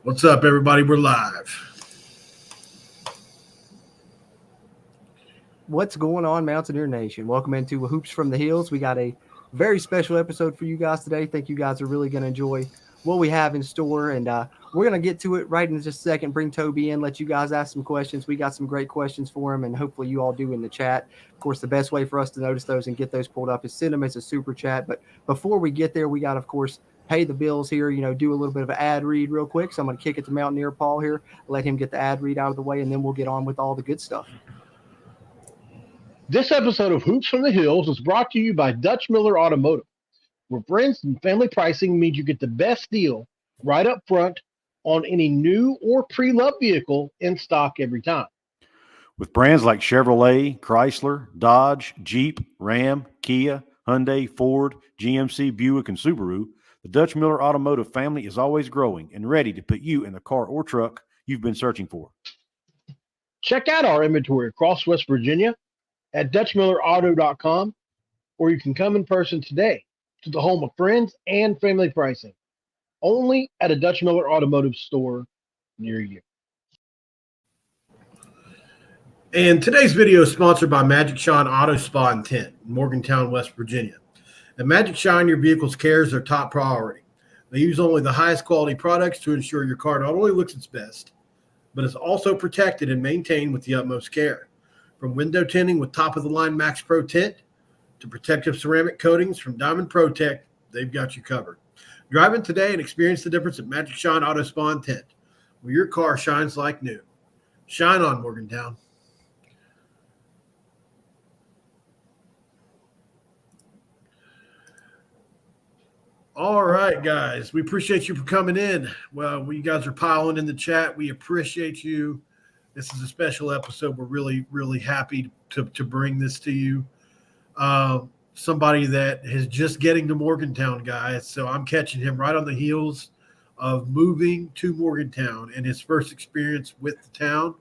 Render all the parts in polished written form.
What's up, everybody? We're live. What's going on, Mountaineer Nation? Welcome into Hoops from the Hills. We got a very special episode for you guys today. Think you guys are really going to enjoy what we have in store, and we're going to get to it right in just a second. Bring Toby in, let you guys ask some questions. We got some great questions for him, and hopefully you all do in the chat. Of course, the best way for us to notice those and get those pulled up is send them as a super chat. But before we get there, we got, of course, pay the bills here, do a little bit of an ad read real quick. So I'm going to kick it to Mountaineer Paul here, let him get the ad read out of the way, and then we'll get on with all the good stuff. This episode of Hoops from the Hills is brought to you by Dutch Miller Automotive, where friends and family pricing means you get the best deal right up front on any new or pre-loved vehicle in stock every time. With brands like Chevrolet, Chrysler, Dodge, Jeep, Ram, Kia, Hyundai, Ford, GMC, Buick, and Subaru, the Dutch Miller Automotive family is always growing and ready to put you in the car or truck you've been searching for. Check out our inventory across West Virginia at DutchMillerAuto.com, or you can come in person today to the home of friends and family pricing, only at a Dutch Miller Automotive store near you. And today's video is sponsored by Magic Shine Auto Spa and Tint in Morgantown, West Virginia. At Magic Shine, your vehicle's care is their top priority. They use only the highest quality products to ensure your car not only looks its best, but is also protected and maintained with the utmost care. From window tinting with top-of-the-line Max Pro Tint to protective ceramic coatings from Diamond Protect, they've got you covered. Drive in today and experience the difference at Magic Shine Auto Spa and Tint, where your car shines like new. Shine on, Morgantown. All right, guys. We appreciate you for coming in. Well, you guys are piling in the chat. We appreciate you. This is a special episode. We're really, really happy to bring this to you. Somebody that is just getting to Morgantown, guys. So I'm catching him right on the heels of moving to Morgantown and his first experience with the town,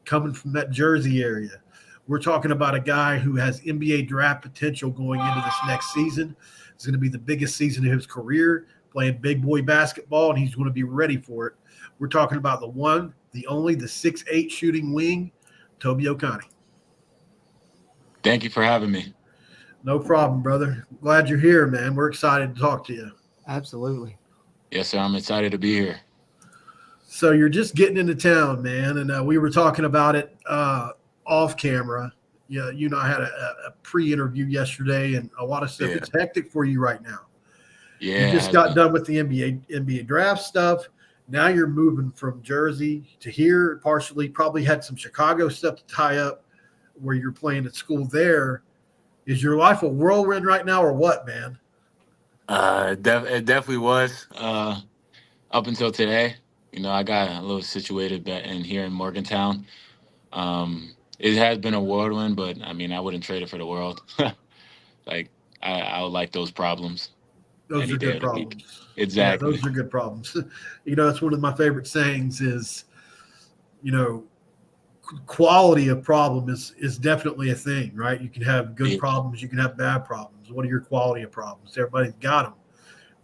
coming from that Jersey area. We're talking about a guy who has NBA draft potential going into this next season. It's going to be the biggest season of his career, playing big boy basketball, and he's going to be ready for it. We're talking about the one, the only, the 6'8" shooting wing, Toby Okani. Thank you for having me. No problem, brother. Glad you're here, man. We're excited to talk to you. Absolutely. Yes, sir. I'm excited to be here. So you're just getting into town, man, and we were talking about it off camera. Yeah, you and I had a pre-interview yesterday, and a lot of stuff. Yeah. It's hectic for you right now. Yeah. You just got done with the NBA draft stuff. Now you're moving from Jersey to here, partially probably had some Chicago stuff to tie up where you're playing at school there. Is your life a whirlwind right now or what, man? It definitely was up until today. I got a little situated in here in Morgantown. It has been a whirlwind, but, I wouldn't trade it for the world. I would like those problems. Those are good problems. Exactly. Yeah, those are good problems. That's one of my favorite sayings is, quality of problem is definitely a thing, right? You can have good problems. You can have bad problems. What are your quality of problems? Everybody's got them.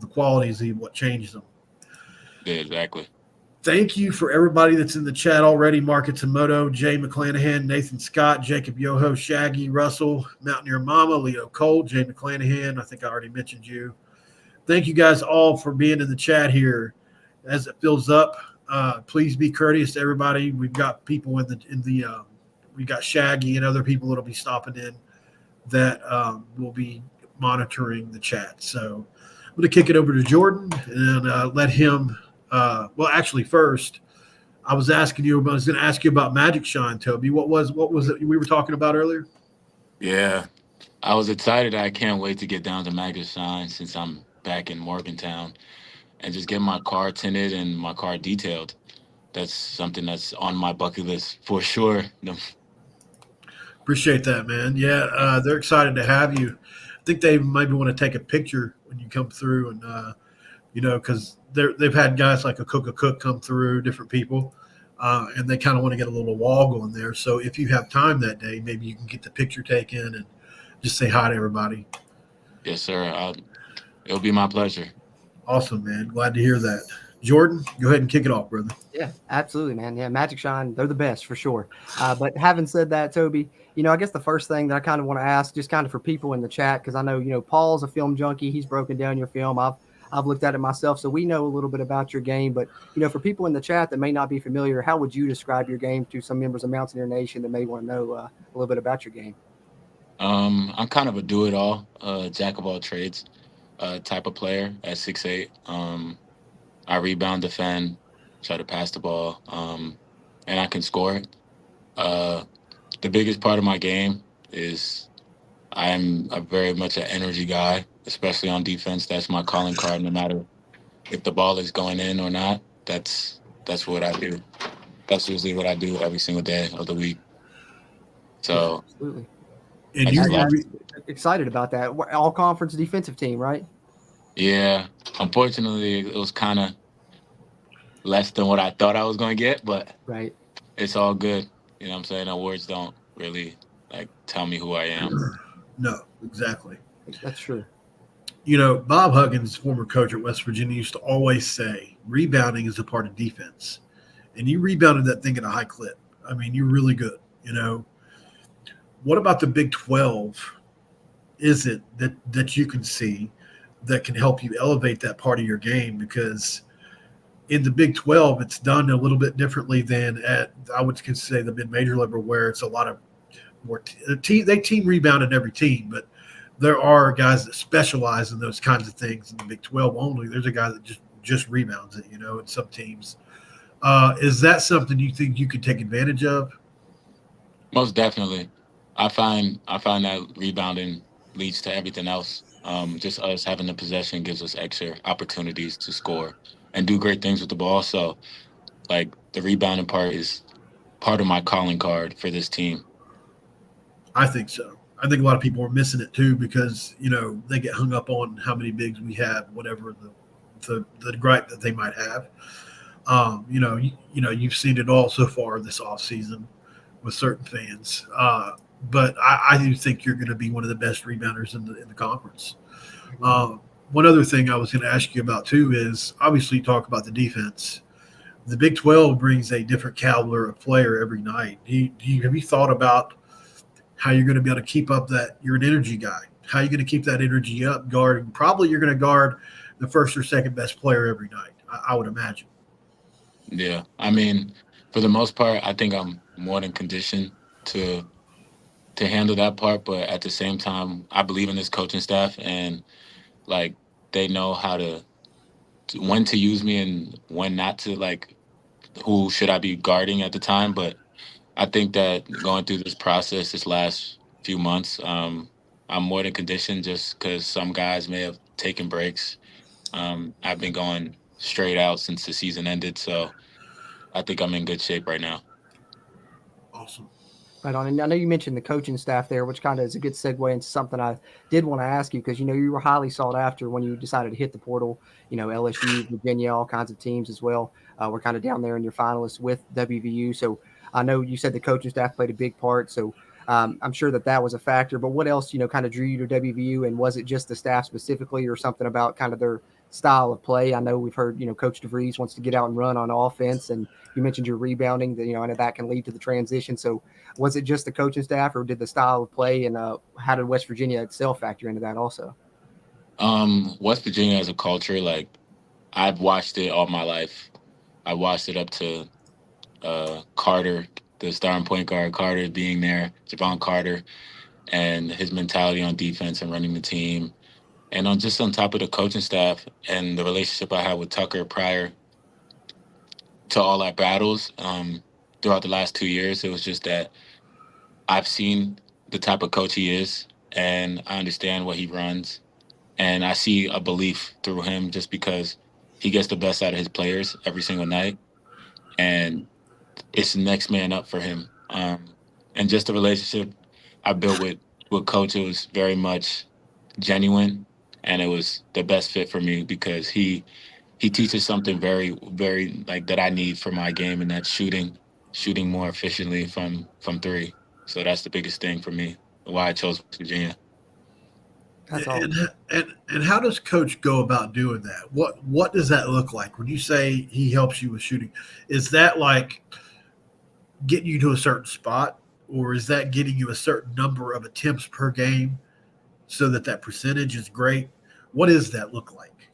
The quality is what changes them. Yeah, exactly. Thank you for everybody that's in the chat already. Mark Itsumoto, Jay McClanahan, Nathan Scott, Jacob Yoho, Shaggy, Russell, Mountaineer Mama, Leo Cole, Jay McClanahan. I think I already mentioned you. Thank you guys all for being in the chat here. As it fills up, please be courteous to everybody. We've got people we got Shaggy and other people that'll be stopping in that will be monitoring the chat. So I'm going to kick it over to Jorden and let him. First, I was going to ask you about Magic Shine, Toby. What was it we were talking about earlier? Yeah, I was excited. I can't wait to get down to Magic Shine since I'm back in Morgantown and just get my car tinted and my car detailed. That's something that's on my bucket list for sure. Appreciate that, man. Yeah, they're excited to have you. I think they maybe want to take a picture when you come through and because they've had guys like a Cook come through, different people, and they kind of want to get a little wall going there. So if you have time that day, maybe you can get the picture taken and just say hi to everybody. Yes, sir. It'll be my pleasure. Awesome, man. Glad to hear that. Jorden, go ahead and kick it off, brother. Yeah, absolutely, man. Yeah, Magic Shine, they're the best for sure. But having said that, Toby, I guess the first thing that I kind of want to ask, just kind of for people in the chat, because I know, Paul's a film junkie. He's broken down your film. I've looked at it myself, so we know a little bit about your game. But, for people in the chat that may not be familiar, how would you describe your game to some members of Mountaineer Nation that may want to know a little bit about your game? I'm kind of a do-it-all, jack of all trades type of player at 6'8". I rebound, defend, try to pass the ball, and I can score. The biggest part of my game is I'm very much an energy guy, especially on defense. That's my calling card. No matter if the ball is going in or not, that's what I do. That's usually what I do every single day of the week. So, absolutely. And you excited about that? All conference defensive team, right? Yeah. Unfortunately, it was kind of less than what I thought I was going to get, but right. It's all good. You know what I'm saying? Awards don't really tell me who I am. No, exactly. That's true. Bob Huggins, former coach at West Virginia, used to always say rebounding is a part of defense. And you rebounded that thing at a high clip. I mean, you're really good. What about the Big 12 is it that you can see that can help you elevate that part of your game? Because in the Big 12, it's done a little bit differently than at, I would say, the mid-major level, where it's a lot of more they team rebound in every team, but there are guys that specialize in those kinds of things in the Big 12 only. There's a guy that just rebounds it, in some teams. Is that something you think you could take advantage of? Most definitely. I find that rebounding leads to everything else. Just us having the possession gives us extra opportunities to score and do great things with the ball. So, the rebounding part is part of my calling card for this team. I think so. I think a lot of people are missing it too because, they get hung up on how many bigs we have, whatever the gripe that they might have. You've seen it all so far this offseason with certain fans. But I do think you're going to be one of the best rebounders in the conference. One other thing I was going to ask you about too is obviously you talk about the defense. The Big 12 brings a different caliber of player every night. Have you thought about how you're going to be able to keep up that you're an energy guy? How are you going to keep that energy up guarding? Probably you're going to guard the first or second best player every night, I would imagine. Yeah. I mean, for the most part, I think I'm more than conditioned to handle that part. But at the same time, I believe in this coaching staff and they know how to when to use me and when not to, who should I be guarding at the time. But I think that going through this process this last few months, I'm more than conditioned just because some guys may have taken breaks. I've been going straight out since the season ended. So I think I'm in good shape right now. Awesome. Right on. And I know you mentioned the coaching staff there, which kind of is a good segue into something I did want to ask you because, you were highly sought after when you decided to hit the portal, LSU, Virginia, all kinds of teams as well. We're kind of down there in your finalists with WVU. So I know you said the coaching staff played a big part. So I'm sure that was a factor. But what else, kind of drew you to WVU? And was it just the staff specifically or something about kind of their style of play? I know we've heard, Coach DeVries wants to get out and run on offense. And you mentioned your rebounding, that, I know that can lead to the transition. So was it just the coaching staff or did the style of play and how did West Virginia itself factor into that also? West Virginia as a culture, I've watched it all my life. I watched it up to Carter, the starting point guard, Carter being there, Javon Carter, and his mentality on defense and running the team. And on top of the coaching staff and the relationship I had with Tucker prior to all our battles throughout the last 2 years, it was just that I've seen the type of coach he is, and I understand what he runs. And I see a belief through him just because he gets the best out of his players every single night. And it's the next man up for him. And just the relationship I built with Coach, it was very much genuine, and it was the best fit for me because he teaches something very, very that I need for my game, and that's shooting more efficiently from three. So that's the biggest thing for me, why I chose Virginia. That's all. And how does coach go about doing that? What does that look like when you say he helps you with shooting? Is that like getting you to a certain spot, or is that getting you a certain number of attempts per game so that percentage is great? What does that look like?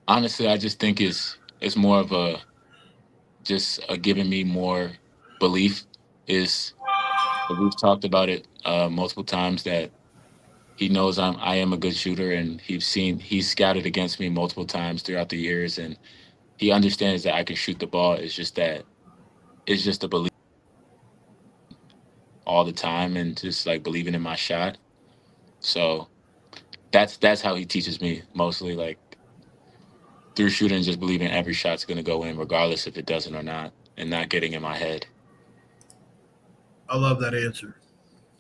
Honestly, I just think it's more of giving me more belief. Is We've talked about it multiple times that he knows I am a good shooter, and he's scouted against me multiple times throughout the years, and he understands that I can shoot the ball. It's just a belief all the time, and just like believing in my shot. So that's how he teaches me mostly, like through shooting, just believing every shot's gonna go in, regardless if it doesn't or not, and not getting in my head. I love that answer.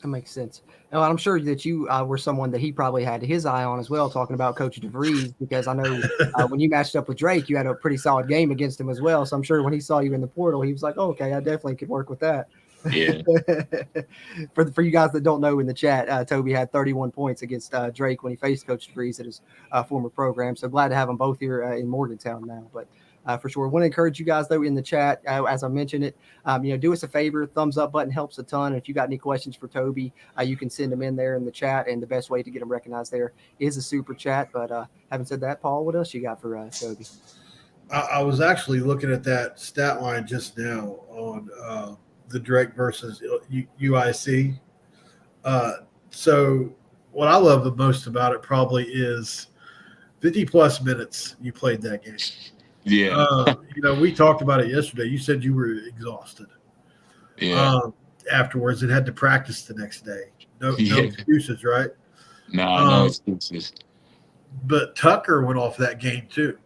That makes sense. And I'm sure that you were someone that he probably had his eye on as well, talking about Coach DeVries, because I know when you matched up with Drake, you had a pretty solid game against him as well. So I'm sure when he saw you in the portal, he was like, oh, okay, I definitely could work with that. Yeah. For you guys that don't know in the chat, Toby had 31 points against Drake when he faced Coach DeVries at his former program. So glad to have them both here in Morgantown now. But for sure, I want to encourage you guys though in the chat, as I mentioned it, do us a favor. Thumbs up button helps a ton. And if you got any questions for Toby, you can send them in there in the chat. And the best way to get them recognized there is a super chat. But having said that, Paul, what else you got for Toby? I was actually looking at that stat line just now on the Drake versus UIC. So what I love the most about it probably is 50 plus minutes you played that game. Yeah. We talked about it yesterday. You said you were exhausted. Yeah. Afterwards and had to practice the next day. No excuses, right? No excuses. But Tucker went off that game too.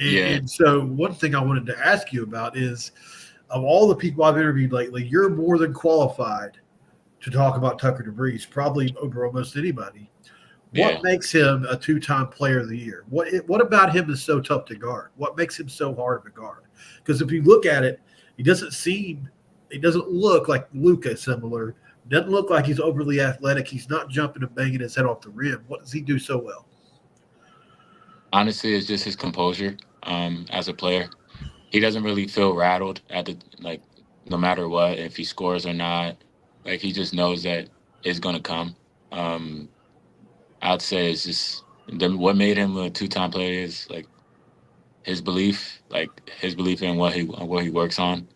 And so one thing I wanted to ask you about is, of all the people I've interviewed lately, you're more than qualified to talk about Tucker DeVries, probably over almost anybody. What makes him a two-time player of the year? What about him is so tough to guard? What makes him so hard to guard? Because if you look at it, he doesn't look like Luka similar. Doesn't look like he's overly athletic. He's not jumping and banging his head off the rim. What does he do so well? Honestly, it's just his composure as a player. He doesn't really feel rattled no matter what, if he scores or not. Like, he just knows that it's going to come. I'd say it's just what made him a two-time player is like his belief in what he works on.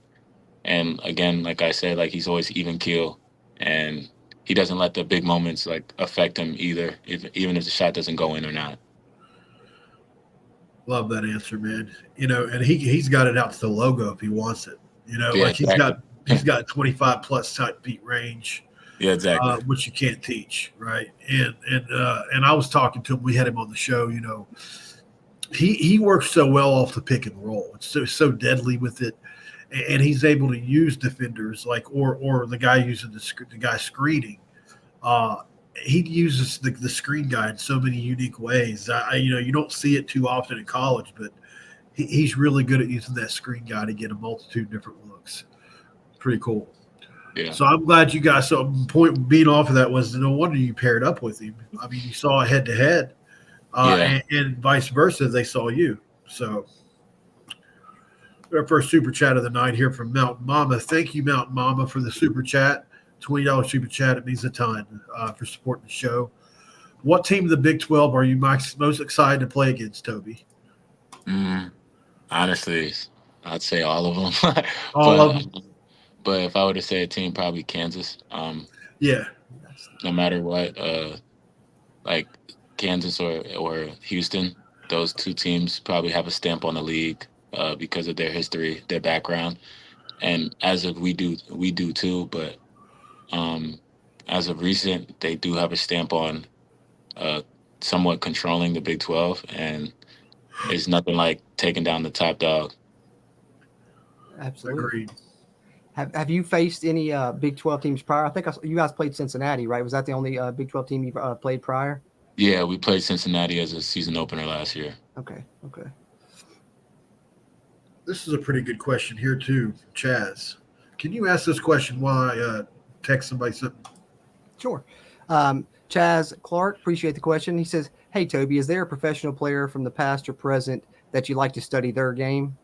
And again, like I said, like he's always even keel, and he doesn't let the big moments like affect him either, even if the shot doesn't go in or not. Love that answer, man. And he's got it out to the logo if he wants it. Exactly. he's got 25 plus type beat range. Yeah, exactly. Which you can't teach, right? And I was talking to him. We had him on the show. He works so well off the pick and roll. It's so deadly with it, and he's able to use defenders or the guy using the guy screening. He uses the screen guy in so many unique ways. You don't see it too often in college, but he's really good at using that screen guy to get a multitude of different looks. Pretty cool. Yeah. So I'm glad you guys. So point being off of that was no wonder you paired up with him. I mean, you saw a head to head, and vice versa. They saw you. So our first super chat of the night here from Mountain Mama. Thank you, Mountain Mama, for the super chat. $20 super chat. It means a ton for supporting the show. What team of the Big 12 are you most excited to play against, Toby? Honestly, I'd say all of them. All of them. But if I were to say a team, probably Kansas. Yeah. No matter what, like Kansas or Houston, those two teams probably have a stamp on the league because of their history, their background, and as of we do too. But as of recent, they do have a stamp on somewhat controlling the Big 12, and it's nothing like taking down the top dog. Absolutely. Agreed. Have you faced any Big 12 teams prior? I think you guys played Cincinnati, right? Was that the only Big 12 team you played prior? Yeah, we played Cincinnati as a season opener last year. Okay. This is a pretty good question here too, Chaz. Can you ask this question while I text somebody something? Sure. Chaz Clark, appreciate the question. He says, "Hey Toby, is there a professional player from the past or present that you like to study their game?"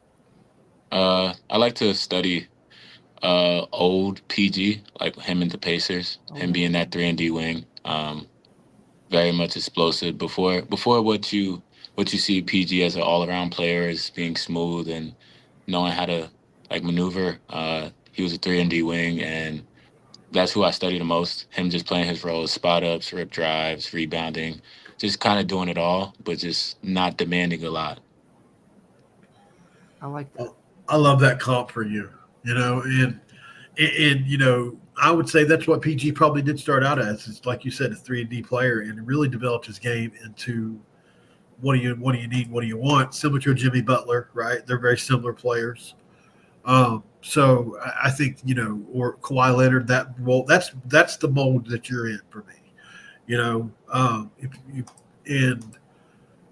I like to study old PG, like him and the Pacers, him being that 3-and-D wing. Very much explosive. Before what you see PG as an all-around player is being smooth and knowing how to like maneuver. He was a 3-and-D wing, and that's who I study the most. Him just playing his role, spot ups, rip drives, rebounding, just kind of doing it all, but just not demanding a lot. I like that. I love that comp for you. I would say that's what PG probably did start out as. It's like you said, a 3-and-D player, and really developed his game into what do you need, what do you want. Similar to a Jimmy Butler, right? They're very similar players. So I think or Kawhi Leonard. That's the mold that you're in for me. And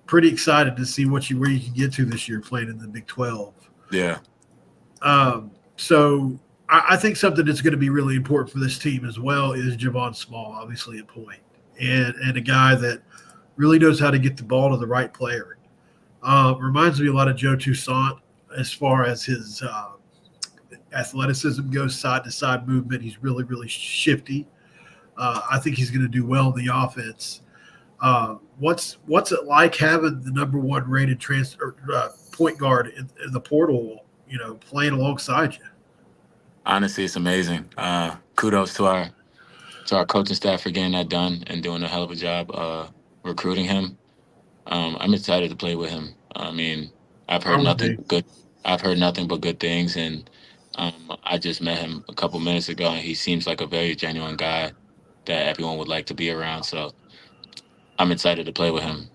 pretty excited to see where you can get to this year playing in the Big 12. Yeah. So I think something that's going to be really important for this team as well is Javon Small, obviously at point, and a guy that really knows how to get the ball to the right player. Reminds me a lot of Joe Toussaint as far as his athleticism goes, side to side movement. He's really, really shifty. I think he's going to do well in the offense. What's it like having the number one rated point guard in the portal, playing alongside you? Honestly, it's amazing. Kudos to our coaching staff for getting that done and doing a hell of a job recruiting him. I'm excited to play with him. I mean, I've heard nothing but good things, and I just met him a couple minutes ago, and he seems like a very genuine guy that everyone would like to be around. So I'm excited to play with him.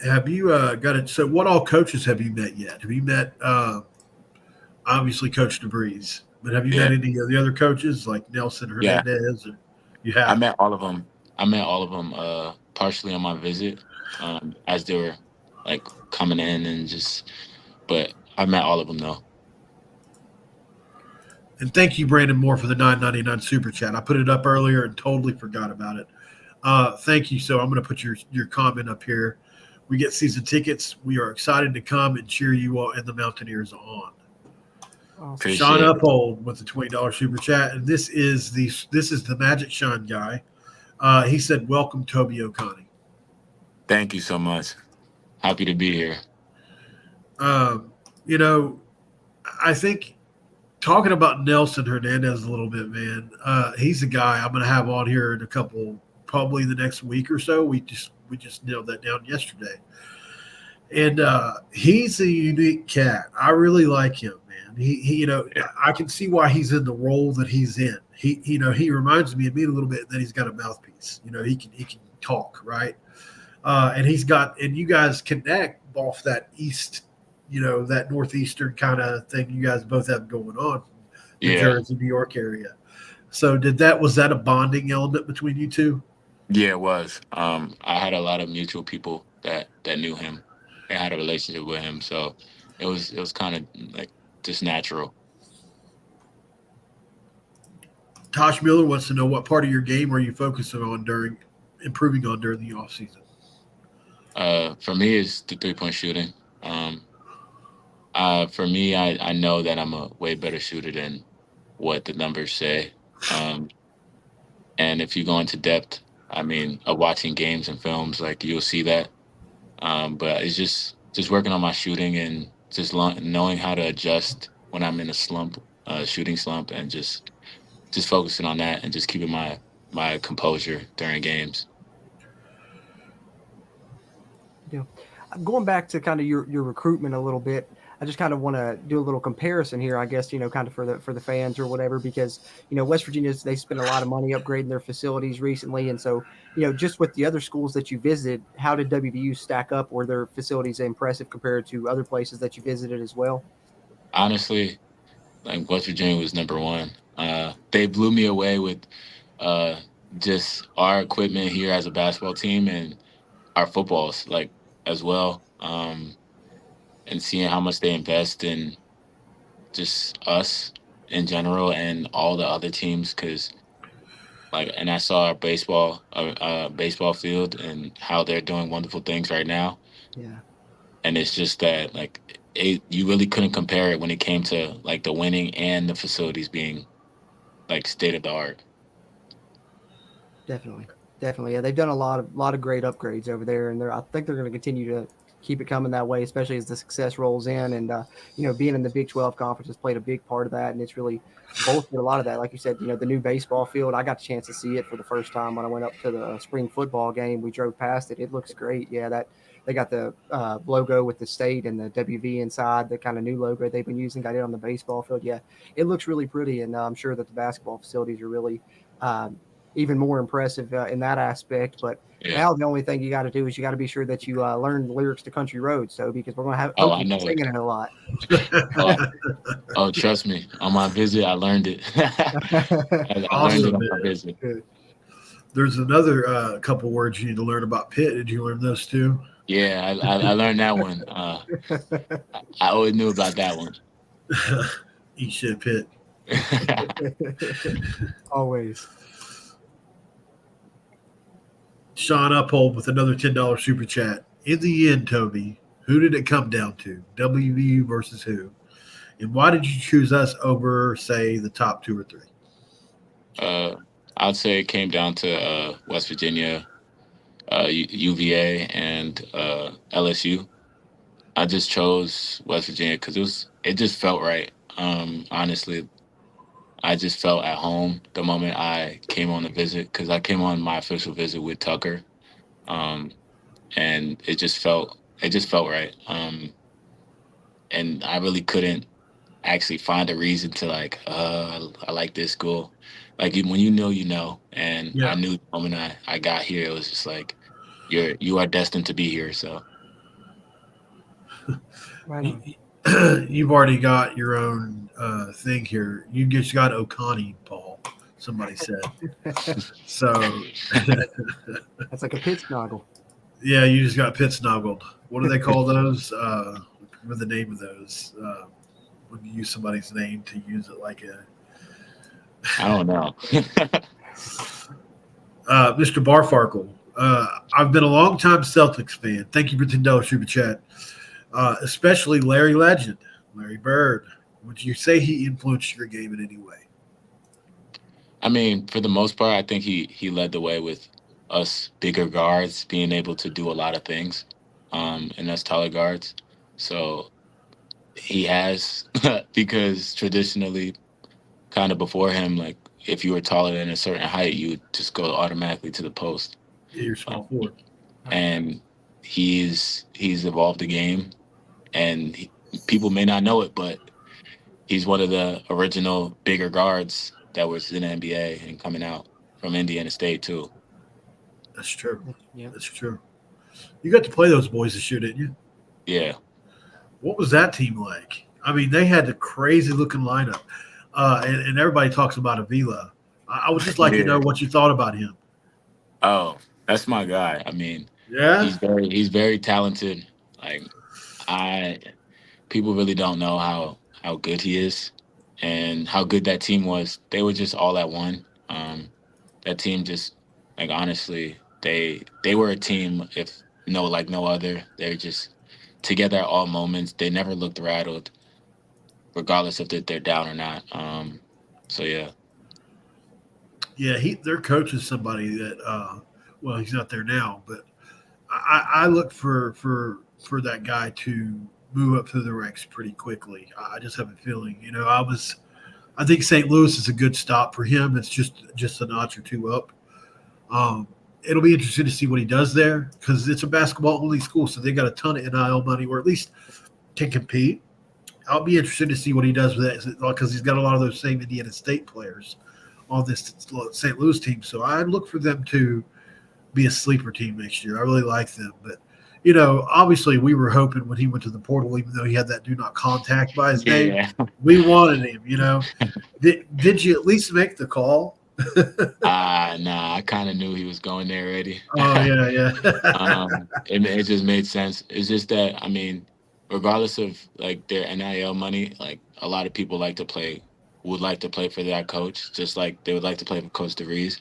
Have you got it? So, what all coaches have you met yet? Have you met obviously Coach DeBreeze, but have you met any of the other coaches like Nelson Hernandez? Yeah. You have? I met all of them. Partially on my visit as they were like coming in but I met all of them though. And thank you, Brandon Moore, for the $9.99 super chat. I put it up earlier and totally forgot about it. Thank you. So I'm going to put your comment up here. We get season tickets. We are excited to come and cheer you all and the Mountaineers on. Sean Uphold with the $20 super chat, and this is the Magic Sean guy. He said, "Welcome, Toby Okani." Thank you so much. Happy to be here. I think talking about Nelson Hernandez a little bit, man. He's a guy I'm going to have on here in a couple, probably the next week or so. We just nailed that down yesterday, and he's a unique cat. I really like him. I can see why he's in the role that he's in. He reminds me of me a little bit that he's got a mouthpiece. He can talk, right? And you guys connect off that east, that northeastern kind of thing you guys both have going on, New Jersey, New York area. So was that a bonding element between you two? Yeah, it was. I had a lot of mutual people that knew him and had a relationship with him, so it was kind of like just natural. Tosh Miller wants to know what part of your game are you focusing on improving on during the off season? For me, it's the 3-point shooting. For me, I know that I'm a way better shooter than what the numbers say. And if you go into depth, of watching games and films, like you'll see that. But it's just working on my shooting and just knowing how to adjust when I'm in a slump, shooting slump, and just focusing on that and just keeping my composure during games. Yeah. Going back to kind of your recruitment a little bit, I just kind of want to do a little comparison here, I guess, kind of for the fans or whatever, because, West Virginia, they spent a lot of money upgrading their facilities recently. And so, just with the other schools that you visited, how did WVU stack up? Were their facilities impressive compared to other places that you visited as well? Honestly, like West Virginia was number one. They blew me away with just our equipment here as a basketball team and our footballs, like, as well. And seeing how much they invest in just us in general and all the other teams because and I saw our baseball field and how they're doing wonderful things right now. Yeah, And it's just that you really couldn't compare it when it came to like the winning and the facilities being like state of the art. definitely. Definitely. Yeah, they've done a lot of great upgrades over there, and I think they're going to continue to keep it coming that way, especially as the success rolls in. And being in the Big 12 conference has played a big part of that, and it's really bolstered a lot of that. Like you said, the new baseball field. I got a chance to see it for the first time when I went up to the spring football game. We drove past it. It looks great. Yeah, that they got the logo with the state and the WV inside, the kind of new logo they've been using. Got it on the baseball field. Yeah, it looks really pretty, and I'm sure that the basketball facilities are really. Even more impressive in that aspect. But now the only thing you got to do is you got to be sure that you learn the lyrics to Country Road. So because we're going to have I know singing it a lot. Trust me. On my visit, I learned it. I learned it on my visit. Good. There's another couple words you need to learn about Pitt. Did you learn those too? Yeah, I learned that one. I always knew about that one. Eat shit, Pitt. Always. Sean Uphold with another $10 super chat. In the end, Toby, who did it come down to? WVU versus who? And why did you choose us over, say, the top 2 or 3? I'd say it came down to West Virginia, UVA, and LSU. I just chose West Virginia because it just felt right. Honestly, I just felt at home the moment I came on the visit because I came on my official visit with Tucker, and it just felt right. And I really couldn't actually find a reason to I like this school. Like when you know, and Yeah. I knew the moment I got here, it was just like you are destined to be here. So Right. You've already got your own thing here. You just got Okani, Paul. Somebody said. So That's like a pit snoggle. yeah, you just got pit snuggled. What do they call those? What the name of those? When you use somebody's name to use it like a. I don't know. Mr. Barfarkle, I've been a long-time Celtics fan. Thank you for $10 super chat. Especially Larry Legend, Larry Bird. Would you say he influenced your game in any way? I mean, for the most part, I think he led the way with us bigger guards being able to do a lot of things, and us taller guards. So he has because traditionally, kind of before him, like if you were taller than a certain height, you would just go automatically to the post. Yeah, you're small forward. And he's evolved the game, and people may not know it, but he's one of the original bigger guards that was in the NBA and coming out from Indiana State too. That's true. Yeah. That's true. You got to play those boys this year, didn't you? Yeah. What was that team like? I mean, they had the crazy looking lineup, and everybody talks about Avila. I would just like to know what you thought about him. Oh, that's my guy. I mean, Yeah, he's very talented. Like people really don't know how good he is and how good that team was. They were just all at one. That team just honestly, they were a team like no other. They're just together at all moments. They never looked rattled, regardless if they're down or not. So yeah. yeah. Their coach is somebody that. Well, he's not there now, but I look for that guy to move up through the ranks pretty quickly. I just have a feeling. I think St. Louis is a good stop for him. It's just a notch or two up. It'll be interesting to see what he does there because it's a basketball only school, so they got a ton of NIL money, or at least can compete. I'll be interested to see what he does with that because he's got a lot of those same Indiana State players on this St. Louis team. So I'd look for them to be a sleeper team next year. I really like them, but obviously we were hoping when he went to the portal, even though he had that do not contact by his name, we wanted him. Did you at least make the call? Nah, I kind of knew he was going there already. Oh yeah. It just made sense. It's just that, I mean, regardless of their NIL money, a lot of people like to play would like to play for that coach, just like they would like to play for Coach DeVries.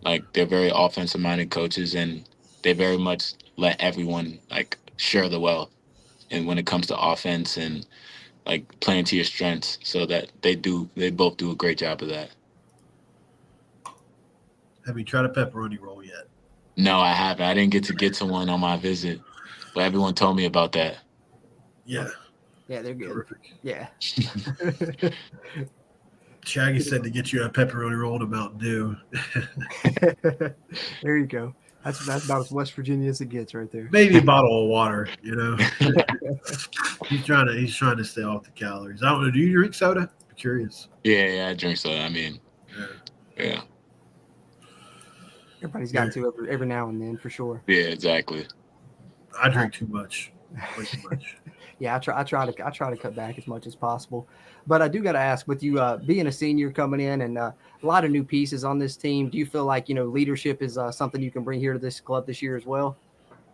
Like, they're very offensive minded coaches, and they very much let everyone like share the wealth. And when it comes to offense and like playing to your strengths, so that they both do a great job of that. Have you tried a pepperoni roll yet? No, I haven't. I didn't get to one on my visit, but everyone told me about that. Yeah. Yeah, they're good. Terrific. Yeah. Shaggy said to get you a pepperoni roll and a Mountain Dew. There you go. That's about as West Virginia as it gets right there. Maybe a bottle of water, you know. He's trying to stay off the calories. I don't know. Do you drink soda? I'm curious. Yeah, I drink soda. I mean, yeah. Everybody's gotten to every now and then for sure. Yeah, exactly. I drink too much. Way too much. Yeah, I try to cut back as much as possible. But I do got to ask, with you being a senior coming in and a lot of new pieces on this team, do you feel like, leadership is something you can bring here to this club this year as well?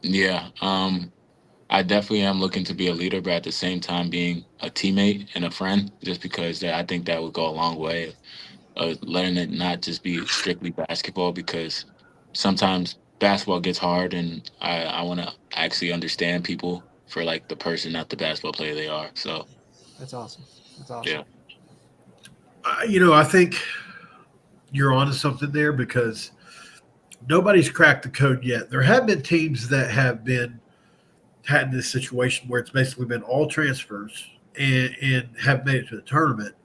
Yeah, I definitely am looking to be a leader, but at the same time being a teammate and a friend, just because I think that would go a long way. Letting it not just be strictly basketball, because sometimes basketball gets hard, and I want to actually understand people for like the person, not the basketball player they are. So that's awesome. Yeah. I think you're onto something there, because nobody's cracked the code yet. There have been teams that have had this situation where it's basically been all transfers and have made it to the tournament,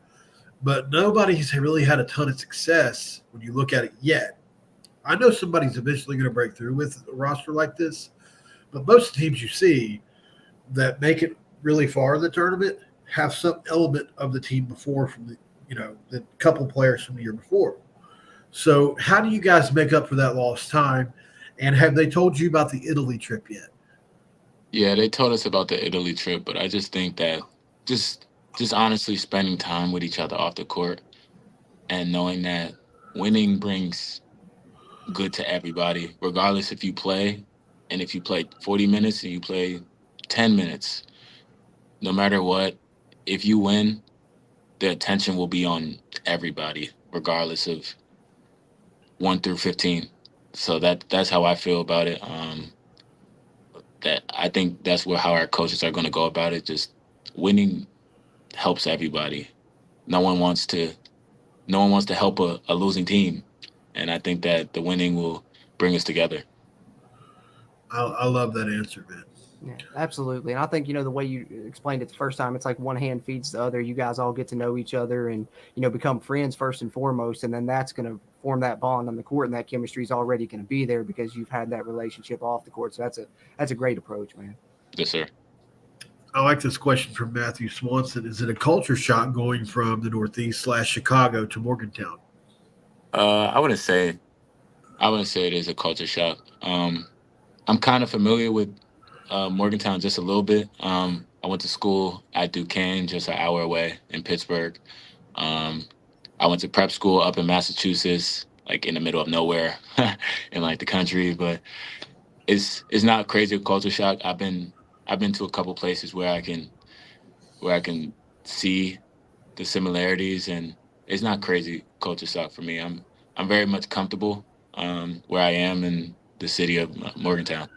but nobody's really had a ton of success when you look at it yet. I know somebody's eventually going to break through with a roster like this, but most teams you see that make it really far in the tournament have some element of the team before from the couple players from the year before. So how do you guys make up for that lost time? And have they told you about the Italy trip yet? Yeah, they told us about the Italy trip, but I just think that just honestly spending time with each other off the court and knowing that winning brings good to everybody, regardless if you play, and if you play 40 minutes and you play 10 minutes, no matter what, if you win, the attention will be on everybody, regardless of 1 through 15. So that's how I feel about it. That I think that's how our coaches are going to go about it. Just winning helps everybody. No one wants to help a losing team, and I think that the winning will bring us together. I love that answer, man. Yeah, absolutely. And I think, the way you explained it the first time, it's like one hand feeds the other. You guys all get to know each other and, become friends first and foremost. And then that's going to form that bond on the court, and that chemistry is already going to be there because you've had that relationship off the court. So that's a great approach, man. Yes, sir. I like this question from Matthew Swanson. Is it a culture shock going from the Northeast / Chicago to Morgantown? I wouldn't say it is a culture shock. I'm kind of familiar with Morgantown just a little bit. I went to school at Duquesne, just an hour away in Pittsburgh. I went to prep school up in Massachusetts, like in the middle of nowhere in like the country. But it's not crazy culture shock. I've been to a couple places where I can see the similarities, and it's not crazy culture shock for me. I'm very much comfortable where I am in the city of Morgantown.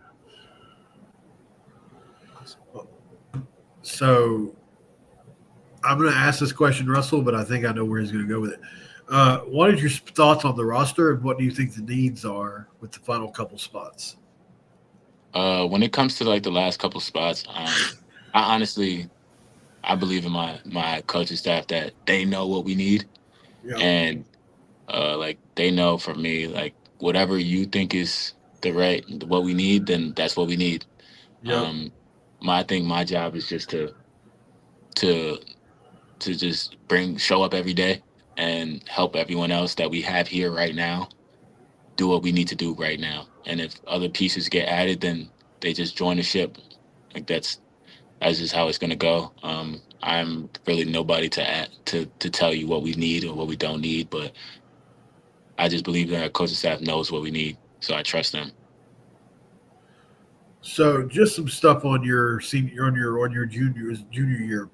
So I'm going to ask this question, Russell, but I think I know where he's going to go with it. What are your thoughts on the roster, and what do you think the needs are with the final couple spots? When it comes to like the last couple spots, I believe in my coaching staff that they know what we need, and like they know for me, like whatever you think is what we need, then that's what we need. Yep. I think my job is just to just show up every day and help everyone else that we have here right now do what we need to do right now. And if other pieces get added, then they just join the ship. Like that's just how it's gonna go. I'm really nobody to tell you what we need or what we don't need, but I just believe that our coaching staff knows what we need, so I trust them. So just some stuff on your junior year.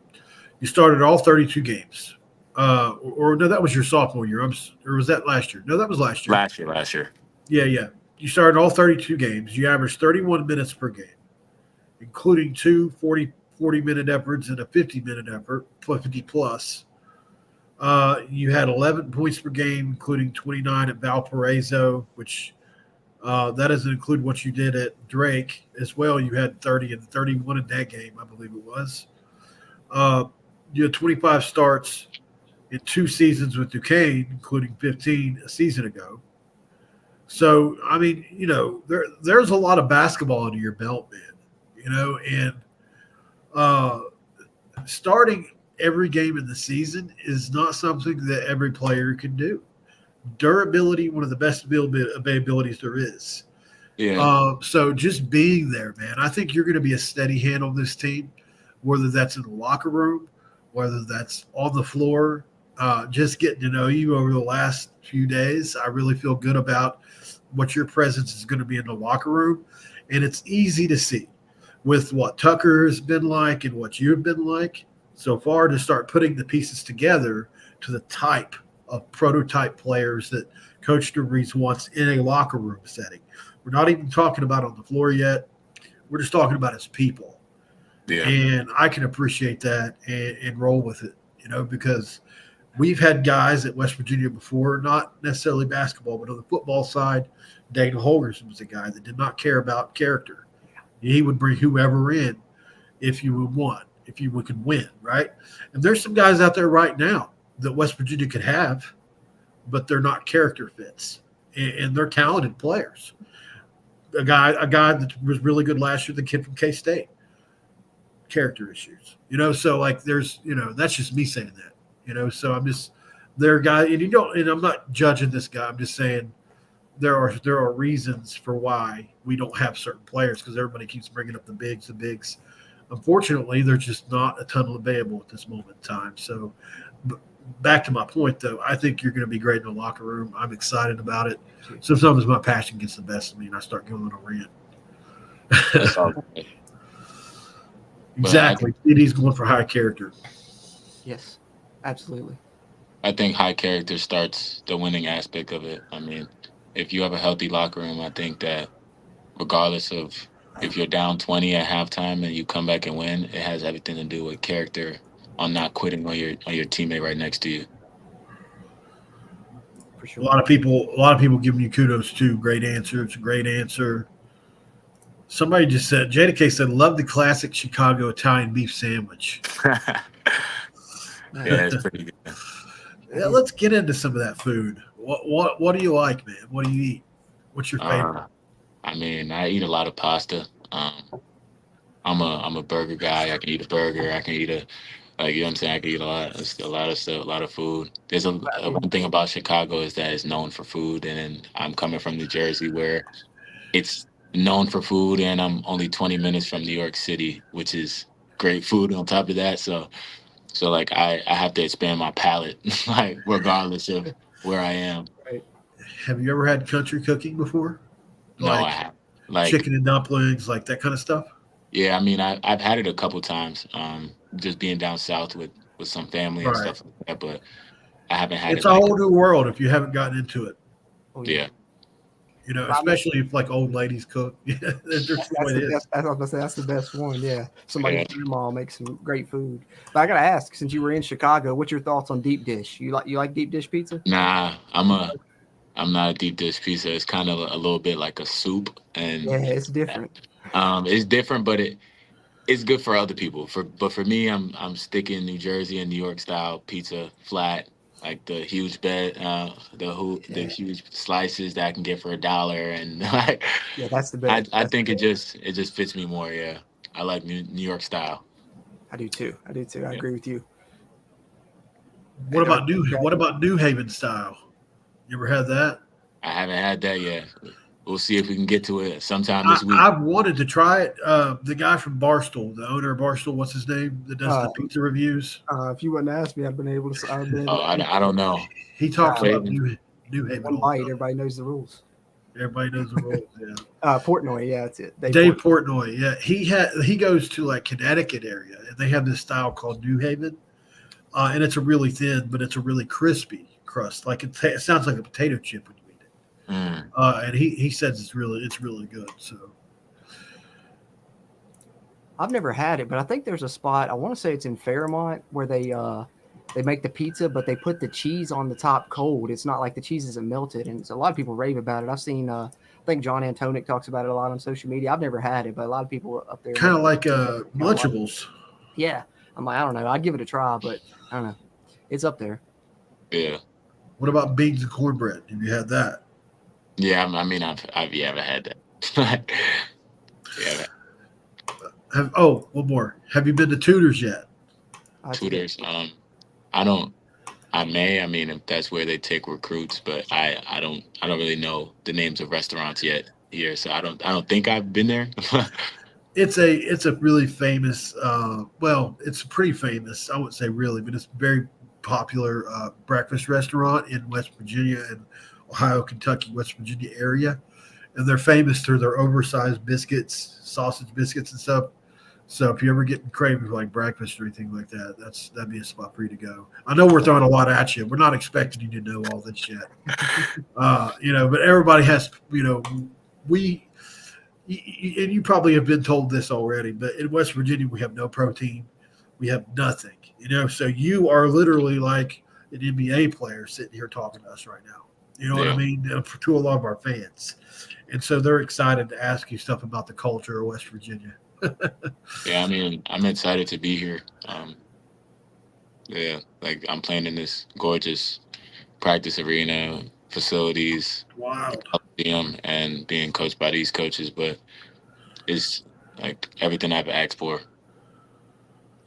You started all 32 games. or no, that was your sophomore year. Or was that last year? No, that was last year. Last year. Yeah. You started all 32 games. You averaged 31 minutes per game, including two 40-minute efforts and a 50-minute effort, 50 plus. You had 11 points per game, including 29 at Valparaiso, which that doesn't include what you did at Drake as well. You had 30 and 31 in that game, I believe it was. You had 25 starts in 2 seasons with Duquesne, including 15 a season ago. So, I mean, there's a lot of basketball under your belt, man, and starting every game in the season is not something that every player can do. Durability, one of the best availabilities there is. Yeah. So just being there, man, I think you're going to be a steady hand on this team, whether that's in the locker room, whether that's on the floor. Just getting to know you over the last few days, I really feel good about what your presence is going to be in the locker room. And it's easy to see with what Tucker has been like and what you've been like so far to start putting the pieces together to the type of prototype players that Coach DeVries wants in a locker room setting. We're not even talking about on the floor yet. We're just talking about as people. Yeah. And I can appreciate that and roll with it, because we've had guys at West Virginia before, not necessarily basketball, but on the football side. Dana Holgerson was a guy that did not care about character. He would bring whoever in if you would want, if you could win, right? And there's some guys out there right now that West Virginia could have, but they're not character fits, and they're talented players. A guy that was really good last year, the kid from K-State, character issues, So like, there's, that's just me saying that, So I'm just their guy, and I'm not judging this guy. I'm just saying there are reasons for why we don't have certain players because everybody keeps bringing up the bigs. Unfortunately, there's just not a ton available at this moment in time. So back to my point, though, I think you're going to be great in the locker room. I'm excited about it. Sometimes my passion gets the best of me, and I start going on a rant. That's all. Exactly. CD's going for high character. Yes, absolutely. I think high character starts the winning aspect of it. I mean, if you have a healthy locker room, I think that regardless of if you're down 20 at halftime and you come back and win, it has everything to do with character on not quitting on your teammate right next to you. For sure. A lot of people giving you kudos too. Great answer. It's a great answer. Somebody just said, JDK said, love the classic Chicago Italian beef sandwich. Yeah, it's pretty good. Yeah, let's get into some of that food. What do you like, man? What do you eat? What's your favorite? I mean, I eat a lot of pasta. I'm a burger guy. I can eat a burger. I can eat you know what I'm saying? I can eat a lot of stuff, a lot of food. There's one thing about Chicago is that it's known for food, and then I'm coming from New Jersey where it's known for food, and I'm only 20 minutes from New York City, which is great food on top of that. So like I have to expand my palate, like regardless of where I am. Right. Have you ever had country cooking before? No, I have. Like chicken and dumplings, like that kind of stuff? Yeah, I mean, I've had it a couple times, just being down south with some family and stuff like that, but I haven't had it. It's a whole new world if you haven't gotten into it. Yeah. Especially if like old ladies cook. That's the best one. Yeah, somebody's grandma makes some great food. But I gotta ask, since you were in Chicago, what's your thoughts on deep dish? You like deep dish pizza? Nah, I'm not a deep dish pizza. It's kind of a little bit like a soup, and yeah, it's different. It's different, but it's good for other people. But for me, I'm sticking New Jersey and New York style pizza, flat. Like the huge bed, the huge slices that I can get for $1, and like that's the best. I think it just fits me more. Yeah, I like New York style. I do too. I agree with you. What about New Haven style? You ever had that? I haven't had that yet. We'll see if we can get to it sometime this week. I've wanted to try it. The guy from Barstool, the owner of Barstool, what's his name? That does the pizza reviews. If you wouldn't ask me, I'd been able to. I don't know. He talks about New Haven. One bite. Everybody knows the rules. Everybody knows the rules. Yeah. Portnoy. Yeah, that's it. Dave Portnoy. Yeah, he goes to like Connecticut area, and they have this style called New Haven. and it's a really thin, but it's a really crispy crust. Like it sounds like a potato chip when you eat it. And he says it's really good. So I've never had it, but I think there's a spot. I want to say it's in Fairmont where they make the pizza, but they put the cheese on the top cold. It's not like the cheese isn't melted, and so a lot of people rave about it. I've seen. I think John Antonic talks about it a lot on social media. I've never had it, but a lot of people up there kind of like Lunchables. Yeah, I'm like, I don't know. I'd give it a try, but I don't know. It's up there. Yeah. What about beans and cornbread? Have you had that? Yeah, I mean, I've had that. Yeah. One more. Have you been to Tudor's yet? Tutors. I may. I mean, if that's where they take recruits, but I don't really know the names of restaurants yet here, so I don't think I've been there. It's a really famous. It's pretty famous. I wouldn't say really, but it's a very popular breakfast restaurant in West Virginia and Ohio, Kentucky, West Virginia area, and they're famous for their oversized biscuits, sausage biscuits, and stuff. So if you ever get craving for like breakfast or anything like that, that'd be a spot for you to go. I know we're throwing a lot at you. We're not expecting you to know all this yet, but everybody has, and you probably have been told this already, but in West Virginia, we have no protein. We have nothing, so you are literally like an NBA player sitting here talking to us right now. You know what I mean? To a lot of our fans. And so they're excited to ask you stuff about the culture of West Virginia. Yeah, I mean, I'm excited to be here. Like I'm playing in this gorgeous practice arena, facilities, Wow, stadium, and being coached by these coaches. But it's like everything I've asked for.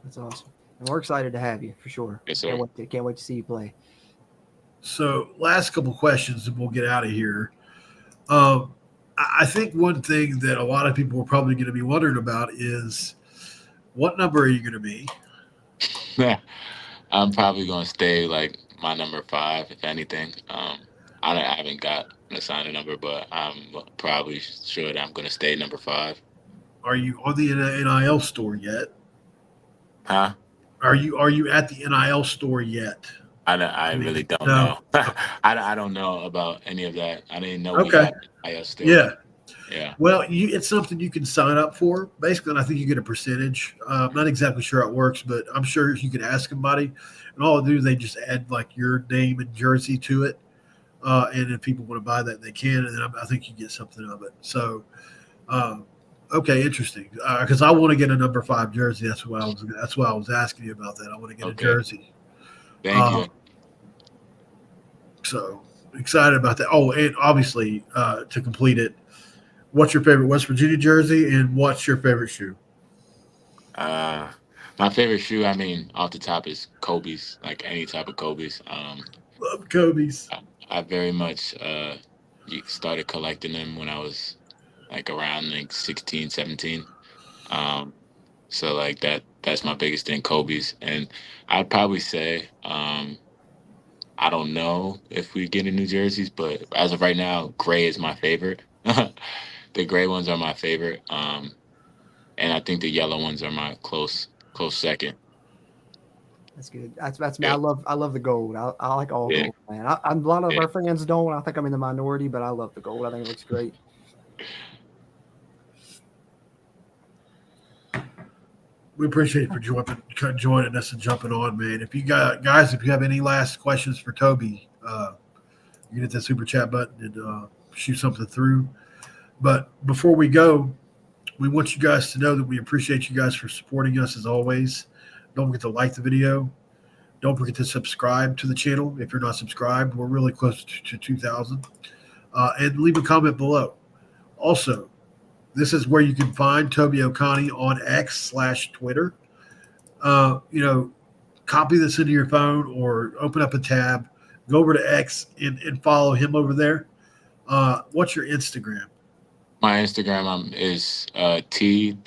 That's awesome. And we're excited to have you for sure. Yes, sir. Can't wait to see you play. So last couple questions and we'll get out of here. I think one thing that a lot of people are probably going to be wondering about is what number are you going to be? I'm probably going to stay like my number 5, if anything. I haven't got an assigned number, but I'm probably sure that I'm going to stay number 5. Are you on the NIL store yet? Huh? Are you at the NIL store yet? I really don't know. I don't know about any of that. I didn't know. Okay. We still. Yeah. Well, it's something you can sign up for. Basically, and I think you get a percentage. I'm not exactly sure how it works, but I'm sure you can ask somebody. And all they do, they just add like your name and jersey to it. And if people want to buy that, they can. And then I think you get something of it. So, okay, interesting. Because I want to get a number 5 jersey. That's why I was asking you about that. I want to get a jersey. Thank you. So excited about that. Oh, and obviously, to complete it, what's your favorite West Virginia jersey and what's your favorite shoe? My favorite shoe, I mean, off the top is Kobe's, like any type of Kobe's. Love Kobe's. I very much started collecting them when I was like around like 16, 17. So like that's my biggest thing, Kobe's. And I'd probably say, I don't know if we get in New Jerseys, but as of right now, gray is my favorite. The gray ones are my favorite. And I think the yellow ones are my close second. That's good. That's me. Yeah. I love the gold. I like all gold, man. A lot of our fans don't. I think I'm in the minority, but I love the gold. I think it looks great. We appreciate you for joining us and jumping on, man. If you guys, if you have any last questions for Toby, you can hit that super chat button and shoot something through. But before we go, we want you guys to know that we appreciate you guys for supporting us as always. Don't forget to like the video. Don't forget to subscribe to the channel if you're not subscribed. We're really close to 2,000. And leave a comment below. Also, this is where you can find Toby Okani on X/Twitter. Copy this into your phone or open up a tab. Go over to X and follow him over there. What's your Instagram? My Instagram is t.boogi.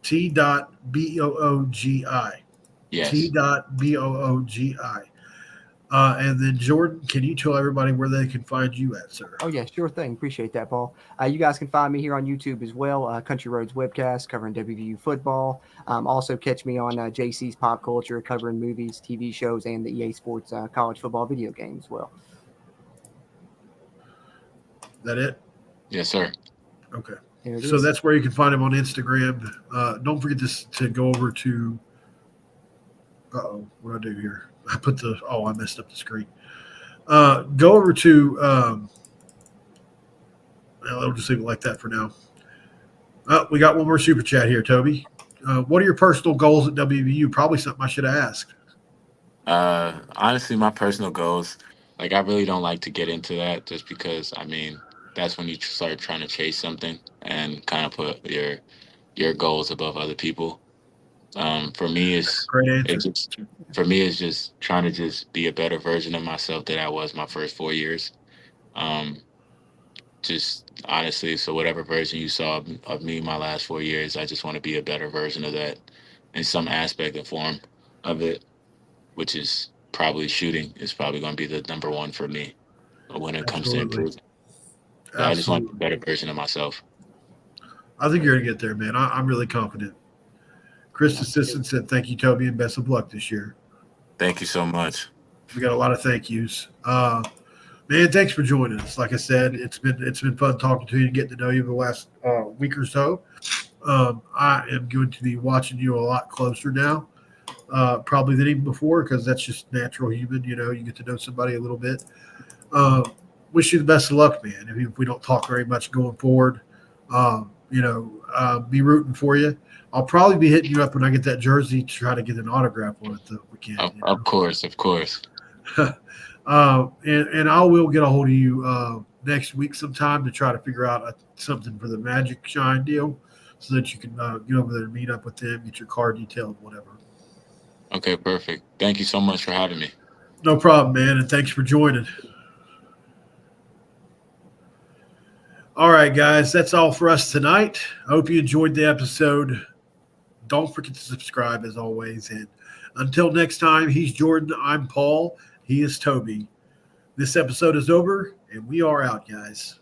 T.boogi. Yes. T.boogi. And then Jorden, can you tell everybody where they can find you at, sir? Oh, yeah, sure thing. Appreciate that, Paul. You guys can find me here on YouTube as well, Country Roads Webcast, covering WVU football. Also catch me on JC's Pop Culture, covering movies, TV shows, and the EA Sports college football video game as well. That it? Yes, sir. Okay. So that's where you can find him on Instagram. Don't forget to go over to what do I do here? I messed up the screen. Go over to I'll just leave it like that for now. We got one more super chat here, Toby. What are your personal goals at WVU? Probably something I should have asked. Honestly, my personal goals, I really don't like to get into that just because, that's when you start trying to chase something and kind of put your goals above other people. For me, Great answer. it's just trying to just be a better version of myself than I was my first 4 years. Just honestly, so whatever version you saw of me my last 4 years, I just want to be a better version of that in some aspect and form of it, which is probably shooting is probably going to be the number one for me when it comes to improving. So I just want a better version of myself. I think you're going to get there, man. I'm really confident. Chris Assistant said, thank you, Toby, and best of luck this year. Thank you so much. We got a lot of thank yous. Man, thanks for joining us. Like I said, it's been fun talking to you and getting to know you the last week or so. I am going to be watching you a lot closer now, probably than even before, because that's just natural human. You get to know somebody a little bit. Wish you the best of luck, man. If we don't talk very much going forward, be rooting for you. I'll probably be hitting you up when I get that jersey to try to get an autograph on it, though. We can. Of course. And I will get a hold of you next week sometime to try to figure out something for the Magic Shine deal so that you can get over there and meet up with them, get your car detailed, whatever. Okay, perfect. Thank you so much for having me. No problem, man, and thanks for joining. All right, guys, that's all for us tonight. I hope you enjoyed the episode. Don't forget to subscribe, as always. And until next time, he's Jorden. I'm Paul. He is Toby. This episode is over, and we are out, guys.